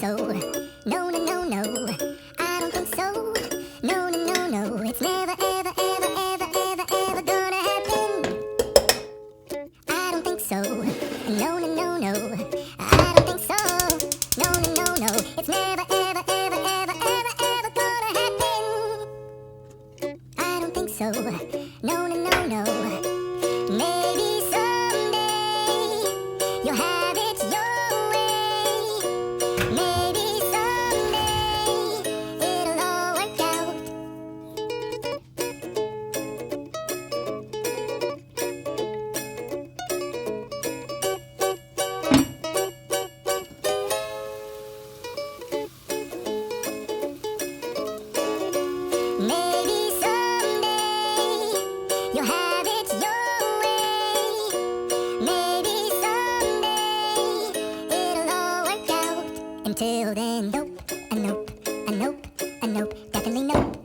so. No, no, no, no. I don't think so. No, no, no, no. It's never, ever, ever, ever, ever, ever gonna happen. I don't think so. No, no, no, no. I don't think so. No, no, no, no. It's never, ever, ever, ever, ever, ever gonna happen. I don't think so. No, no, no, no. Maybe someday you'll have it your way. Maybe someday it'll all work out. Maybe someday you'll have it your way. Maybe someday it'll all work out. Until then, nope, a nope, a nope, a nope, definitely nope.